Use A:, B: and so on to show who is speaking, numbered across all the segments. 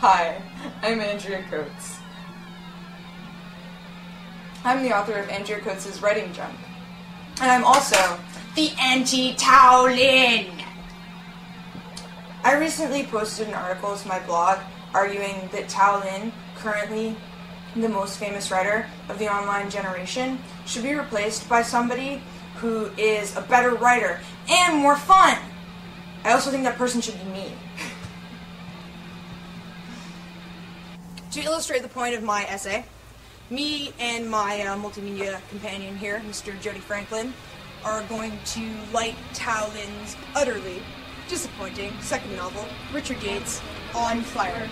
A: Hi, I'm Andrea Coates. I'm the author of Andrea Coates' Writing Junk. And I'm also
B: the anti-Tao Lin.
A: I recently posted an article to my blog arguing that Tao Lin, currently the most famous writer of the online generation, should be replaced by somebody who is a better writer and more fun. I also think that person should be me. To illustrate the point of my essay, me and my multimedia companion here, Mr. Jody Franklin, are going to light Tao Lin's utterly disappointing second novel, Richard Yates, on fire.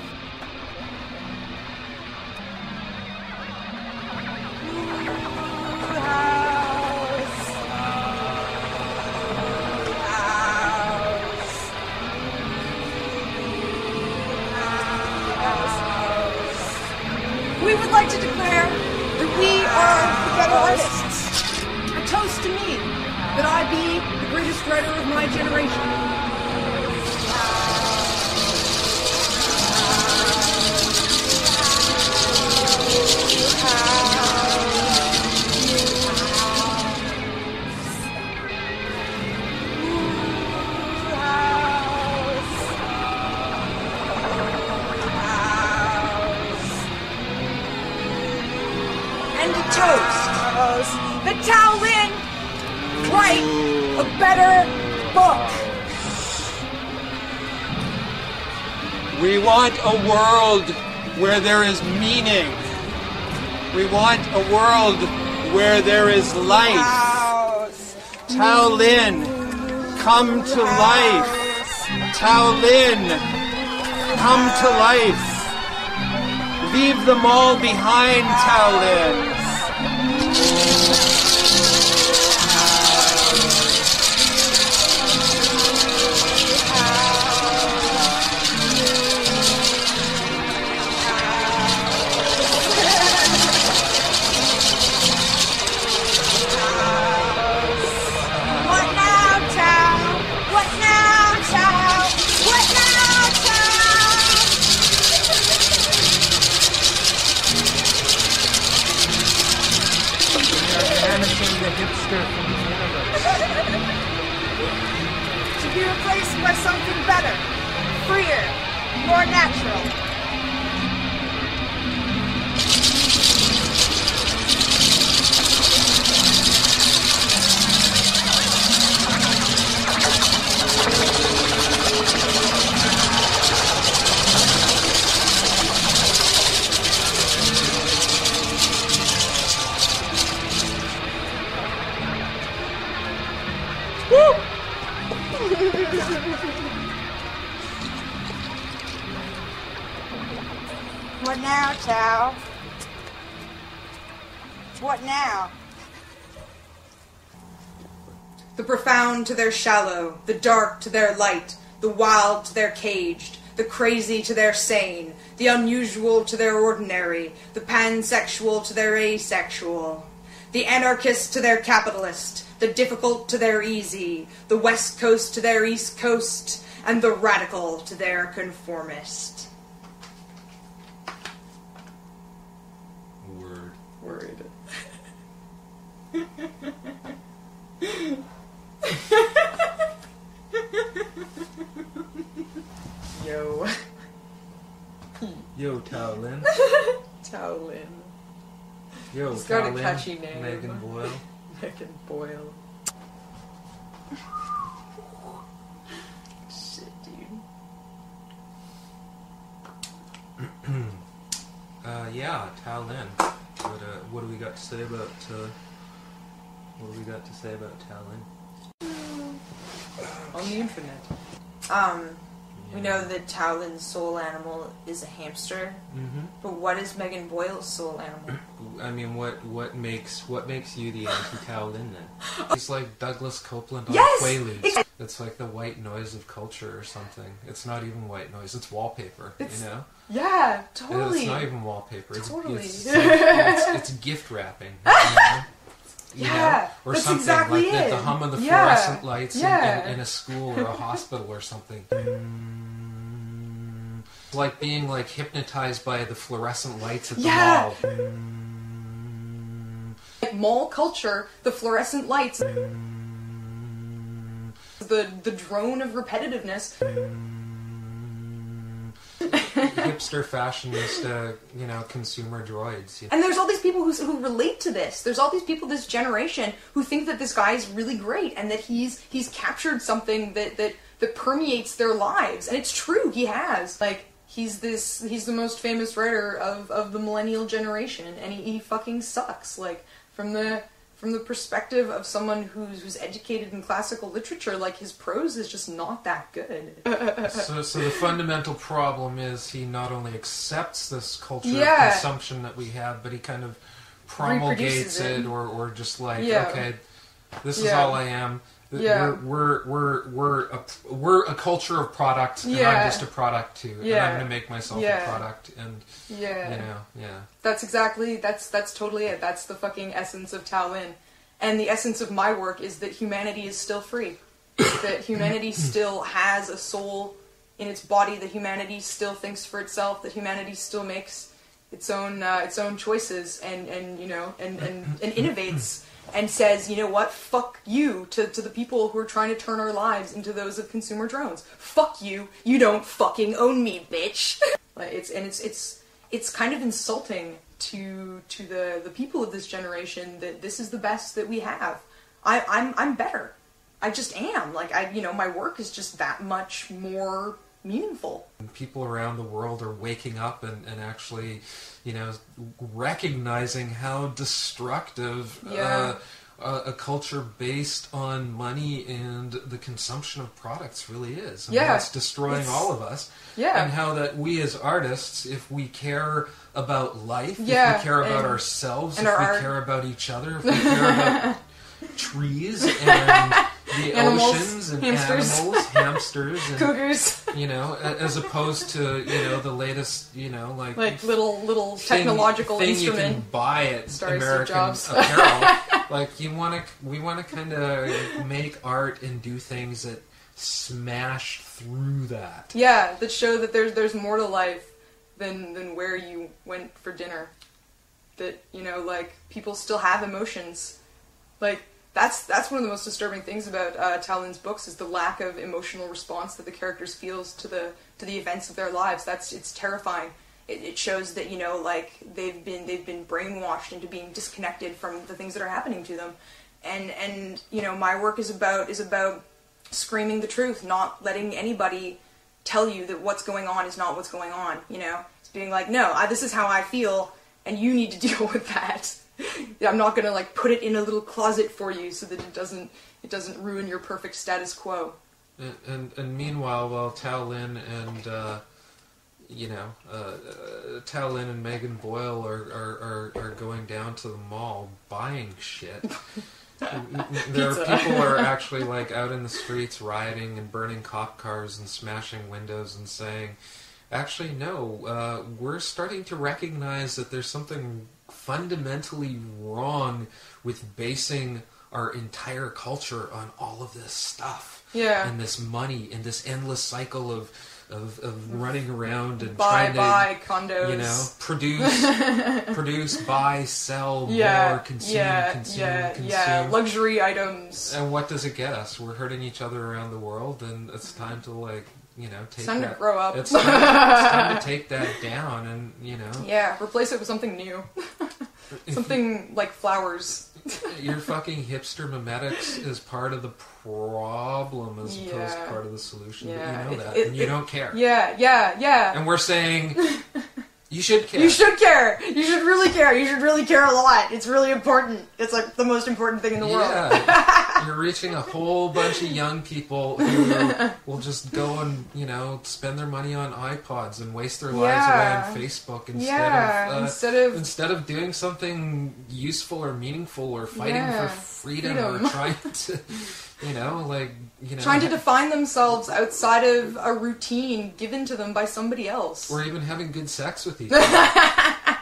A: We would like to declare that we are the better artists. A toast to me, that I be the greatest writer of my generation. And a toast that Tao Lin write a better book.
C: We want a world where there is meaning. We want a world where there is life. Tao Lin, come to life. Tao Lin, come to life. Leave them all behind, Tao Lin.
A: To be replaced by something better, freer, more natural. Woo! What now, Tao? What now? The profound to their shallow, the dark to their light, the wild to their caged, the crazy to their sane, the unusual to their ordinary, the pansexual to their asexual, the anarchist to their capitalist, the difficult to their easy, the West Coast to their East Coast, and the radical to their conformist. Word. Yo.
C: Yo, Tao Lin.
A: Tao Lin.
C: Yo,
A: He's
C: Tao
A: got a
C: Lin.
A: catchy name.
C: Megan Boyle.
A: Megan Boyle. Shit, dude.
C: Yeah, Tao Lin. What do we got to say about Tao Lin?
A: On the internet. We know that Tao Lin's soul animal is a hamster.
C: Mm-hmm.
A: But what is Megan Boyle's soul animal?
C: I mean, what makes you the anti-Tao Lin then? It's like Douglas Copeland on
A: Yes!
C: Quaaludes. It's like the white noise of culture or something. It's not even white noise. It's wallpaper. You know?
A: Yeah, totally.
C: It's not even wallpaper.
A: Totally.
C: It's gift wrapping. You know?
A: Yeah,
C: or
A: that's
C: something
A: exactly
C: like
A: it.
C: the hum of the
A: Yeah.
C: fluorescent lights
A: Yeah.
C: in a school or a hospital or something. like being like hypnotized by the fluorescent lights at the
A: Yeah.
C: mall.
A: Like mall culture, the fluorescent lights, the drone of repetitiveness.
C: Hipster fashionista, consumer droids.
A: And there's all these people who relate to this. There's all these people this generation who think that this guy is really great and that he's captured something that permeates their lives. And it's true, he has. Like, he's the most famous writer of the millennial generation, and he fucking sucks. Like, from the perspective of someone who's educated in classical literature, like, his prose is just not that good.
C: So the fundamental problem is he not only accepts this culture of consumption that we have, but he kind of promulgates it or just like, okay, this is all I am.
A: Yeah.
C: We're a culture of product, and I'm just a product too. And I'm going to make myself a product, and
A: That's totally it. That's the fucking essence of Tao Lin. And the essence of my work is that humanity is still free. That humanity still has a soul in its body, that humanity still thinks for itself, that humanity still makes its own choices and innovates. And says, you know what, fuck you, to the people who are trying to turn our lives into those of consumer drones. Fuck you, you don't fucking own me, bitch. Like, it's kind of insulting to the people of this generation that this is the best that we have. I'm better. I just am. Like, my work is just that much more meaningful.
C: People around the world are waking up and actually, recognizing how destructive a culture based on money and the consumption of products really is. I mean, it's destroying all of us.
A: Yeah.
C: And how that we as artists, if we care about life, if we care about ourselves, if we care about each other, if we care about trees and the
A: animals,
C: oceans and
A: hamsters,
C: and
A: cougars,
C: as opposed to the latest
A: like little technological
C: thing
A: instrument
C: you can buy at American Apparel. Like we want to kind of make art and do things that smash through that.
A: Yeah, that show that there's more to life than where you went for dinner. That like people still have emotions. Like that's one of the most disturbing things about Tao Lin's books is the lack of emotional response that the characters feels to the events of their lives. It's terrifying. It shows that like they've been brainwashed into being disconnected from the things that are happening to them, and my work is about screaming the truth, not letting anybody tell you that what's going on is not what's going on. It's being like, no, this is how I feel, and you need to deal with that. I'm not gonna like put it in a little closet for you so that it doesn't ruin your perfect status quo.
C: And meanwhile, while Tao Lin and Tao Lin and Megan Boyle are going down to the mall buying shit. There are people who are actually like out in the streets rioting and burning cop cars and smashing windows and saying, actually no, we're starting to recognize that there's something fundamentally wrong with basing our entire culture on all of this stuff.
A: Yeah.
C: And this money and this endless cycle of running around and
A: buy
C: condos. Produce, buy, sell, more, consume.
A: Luxury items.
C: And what does it get us? We're hurting each other around the world, and it's time to
A: it's time to grow up.
C: It's time to take that down, and
A: Yeah, replace it with something new. Something like flowers.
C: Your fucking hipster mimetics is part of the problem as opposed to part of the solution.
A: Yeah.
C: But you know that, and you don't care.
A: Yeah.
C: And we're saying you should care.
A: You should care. You should really care. You should really care a lot. It's really important. It's like the most important thing in the world.
C: You're reaching a whole bunch of young people who will just go and spend their money on iPods and waste their lives away on Facebook instead of doing something useful or meaningful or fighting for freedom or trying to
A: trying to define themselves outside of a routine given to them by somebody else,
C: or even having good sex with each other.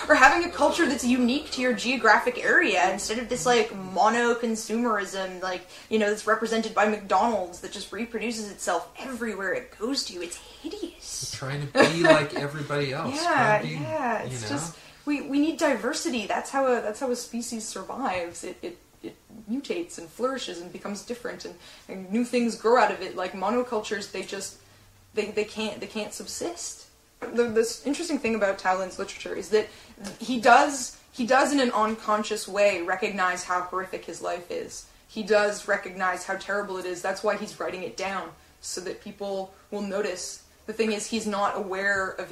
A: or having a culture that's unique to your geographic area instead of this like mono-consumerism, like, you know, that's represented by McDonald's that just reproduces itself everywhere it goes to. It's hideous.
C: It's trying to be like everybody else.
A: Yeah, it's just we need diversity. That's how a species survives. It mutates and flourishes and becomes different, and new things grow out of it. Like monocultures, they can't subsist. This interesting thing about Tao Lin's literature is that he does in an unconscious way recognize how horrific his life is. He does recognize how terrible it is. That's why he's writing it down, so that people will notice. The thing is, he's not aware of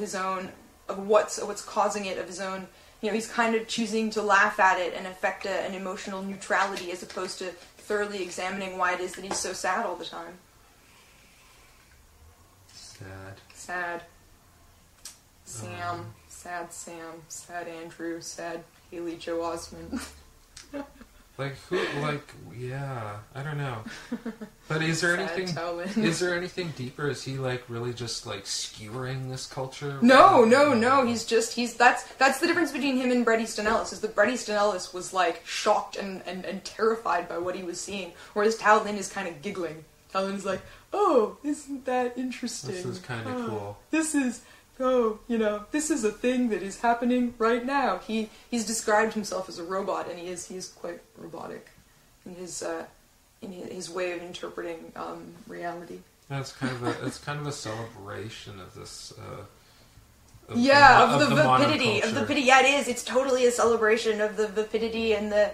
A: what's causing it, of his own. You know, he's kind of choosing to laugh at it and affect an emotional neutrality as opposed to thoroughly examining why it is that he's so sad all the time. Sad. Sam. Sad Sam. Sad Andrew. Sad Haley Joe Osment.
C: I don't know. But is there anything deeper? Is he like really just like skewering this culture?
A: No. That's the difference between him and Bret Easton Ellis, is that Bret Easton Ellis was like shocked and terrified by what he was seeing, whereas Tao Lin is kind of giggling. Tao Lin's like, oh, isn't that interesting?
C: This is kind of cool.
A: This is a thing that is happening right now. He's described himself as a robot, and he is quite robotic in his way of interpreting reality.
C: It's kind of a celebration of this.
A: Of the vapidity. Yeah, it is. It's totally a celebration of the vapidity and the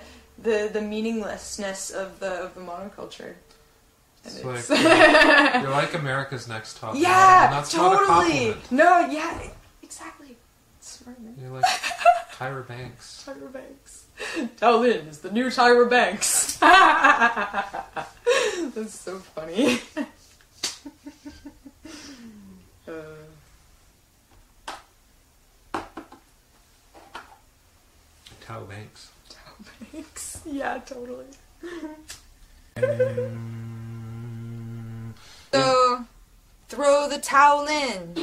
A: meaninglessness of the monoculture.
C: It's like, you're like America's Next Top Model.
A: Yeah,
C: And that's
A: totally.
C: not a compliment.
A: No, yeah, exactly. Smart, man.
C: You're like Tyra Banks.
A: Tyra Banks. Tao Lin is the new Tyra Banks. That's so funny.
C: Tao Banks.
A: Tao Banks. Yeah, totally. So, throw the towel in.